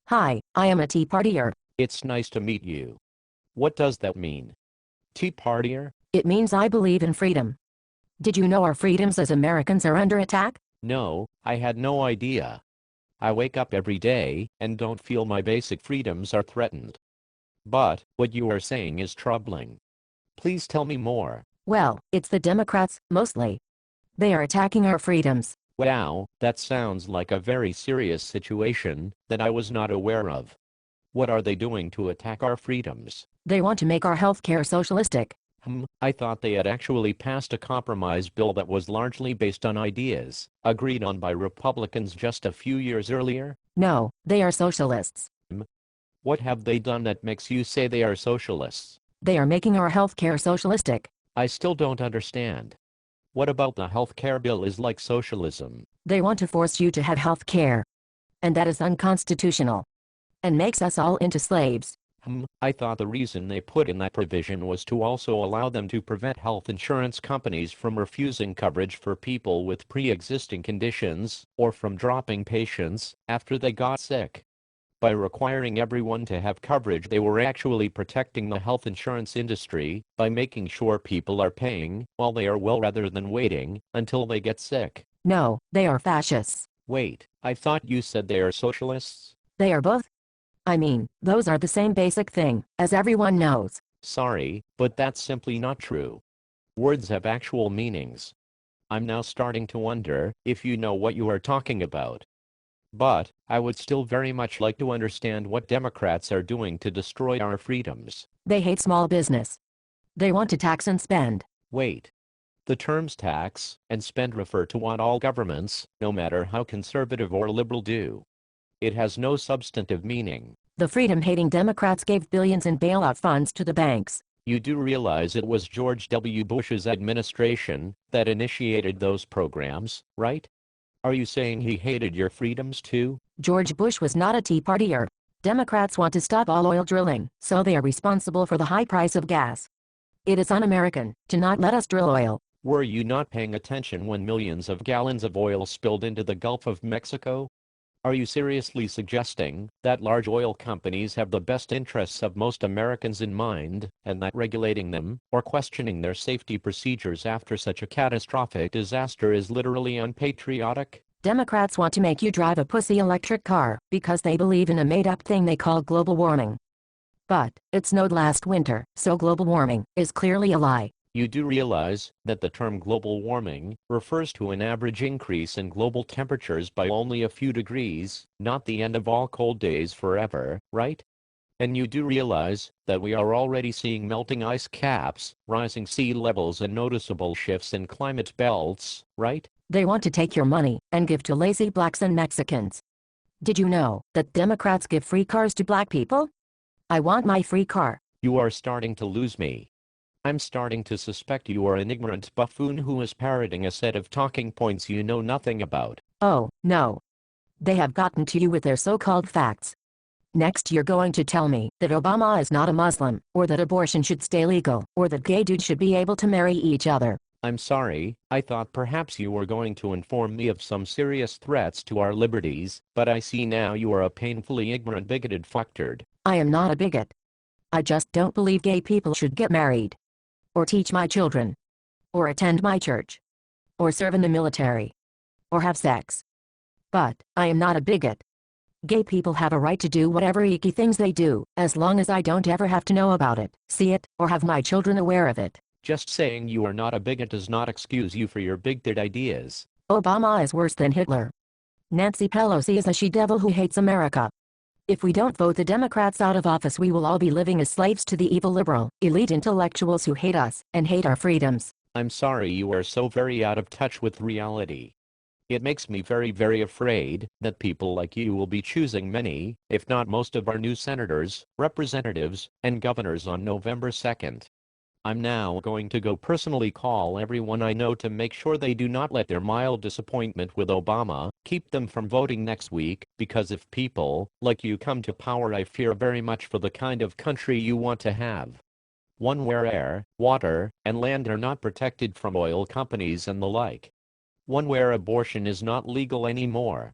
Hi, I am a Tea-Partier. It's nice to meet you. What does that mean? Tea-Partier? It means I believe in freedom. Did you know our freedoms as Americans are under attack? No, I had no idea. I wake up every day and don't feel my basic freedoms are threatened. But what you are saying is troubling. Please tell me more. Well, it's the Democrats, mostly. They are attacking our freedoms. Wow, that sounds like a very serious situation that I was not aware of. What are they doing to attack our freedoms? They want to make our healthcare socialistic. I thought they had actually passed a compromise bill that was largely based on ideas agreed on by Republicans just a few years earlier. No, they are socialists. What have they done that makes you say they are socialists? They are making our healthcare socialistic. I still don't understand. What about the healthcare bill is like socialism? They want to force you to have health care. And that is unconstitutional. And makes us all into slaves. I thought the reason they put in that provision was to also allow them to prevent health insurance companies from refusing coverage for people with pre-existing conditions, or from dropping patients after they got sick. By requiring everyone to have coverage, they were actually protecting the health insurance industry by making sure people are paying while they are well rather than waiting until they get sick. No, they are fascists. Wait, I thought you said they are socialists? They are both. I mean, those are the same basic thing, as everyone knows. Sorry, but that's simply not true. Words have actual meanings. I'm now starting to wonder if you know what you are talking about. But I would still very much like to understand what Democrats are doing to destroy our freedoms. They hate small business. They want to tax and spend. Wait. The terms tax and spend refer to what all governments, no matter how conservative or liberal, do. It has no substantive meaning. The freedom-hating Democrats gave billions in bailout funds to the banks. You do realize it was George W. Bush's administration that initiated those programs, right? Are you saying he hated your freedoms too? George Bush was not a Tea-Partier. Democrats want to stop all oil drilling, so they are responsible for the high price of gas. It is un-American to not let us drill oil. Were you not paying attention when millions of gallons of oil spilled into the Gulf of Mexico? Are you seriously suggesting that large oil companies have the best interests of most Americans in mind, and that regulating them, or questioning their safety procedures after such a catastrophic disaster is literally unpatriotic? Democrats want to make you drive a pussy electric car, because they believe in a made-up thing they call global warming. But, it snowed last winter, so global warming is clearly a lie. You do realize that the term global warming refers to an average increase in global temperatures by only a few degrees, not the end of all cold days forever, right? And you do realize that we are already seeing melting ice caps, rising sea levels, and noticeable shifts in climate belts, right? They want to take your money and give to lazy blacks and Mexicans. Did you know that Democrats give free cars to black people? I want my free car. You are starting to lose me. I'm starting to suspect you are an ignorant buffoon who is parroting a set of talking points you know nothing about. Oh, no. They have gotten to you with their so-called facts. Next you're going to tell me that Obama is not a Muslim, or that abortion should stay legal, or that gay dudes should be able to marry each other. I'm sorry, I thought perhaps you were going to inform me of some serious threats to our liberties, but I see now you are a painfully ignorant bigoted fucktard. I am not a bigot. I just don't believe gay people should get married. Or teach my children. Or attend my church. Or serve in the military. Or have sex. But, I am not a bigot. Gay people have a right to do whatever icky things they do, as long as I don't ever have to know about it, see it, or have my children aware of it. Just saying you are not a bigot does not excuse you for your bigoted ideas. Obama is worse than Hitler. Nancy Pelosi is a she-devil who hates America. If we don't vote the Democrats out of office, we will all be living as slaves to the evil liberal, elite intellectuals who hate us, and hate our freedoms. I'm sorry you are so very out of touch with reality. It makes me very, very afraid that people like you will be choosing many, if not most of our new senators, representatives, and governors on November 2nd. I'm now going to go personally call everyone I know to make sure they do not let their mild disappointment with Obama keep them from voting next week, because if people like you come to power, I fear very much for the kind of country you want to have. One where air, water, and land are not protected from oil companies and the like. One where abortion is not legal anymore.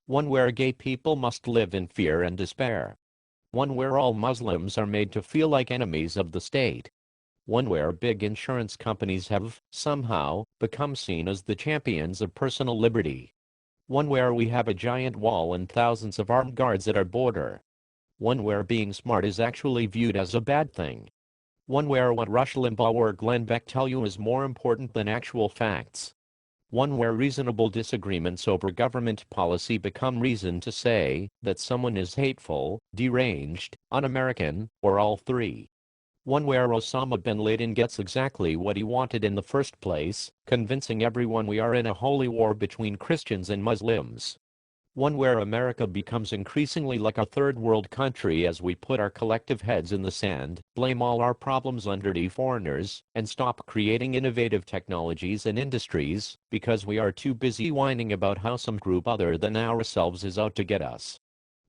One where gay people must live in fear and despair. One where all Muslims are made to feel like enemies of the state. One where big insurance companies have, somehow, become seen as the champions of personal liberty. One where we have a giant wall and thousands of armed guards at our border. One where being smart is actually viewed as a bad thing. One where what Rush Limbaugh or Glenn Beck tell you is more important than actual facts. One where reasonable disagreements over government policy become reason to say that someone is hateful, deranged, un-American, or all three. One where Osama bin Laden gets exactly what he wanted in the first place, convincing everyone we are in a holy war between Christians and Muslims. One where America becomes increasingly like a third world country as we put our collective heads in the sand, blame all our problems on dirty foreigners, and stop creating innovative technologies and industries, because we are too busy whining about how some group other than ourselves is out to get us.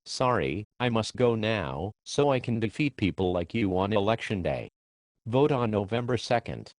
Sorry, I must go now, so I can defeat people like you on Election Day. Vote on November 2nd.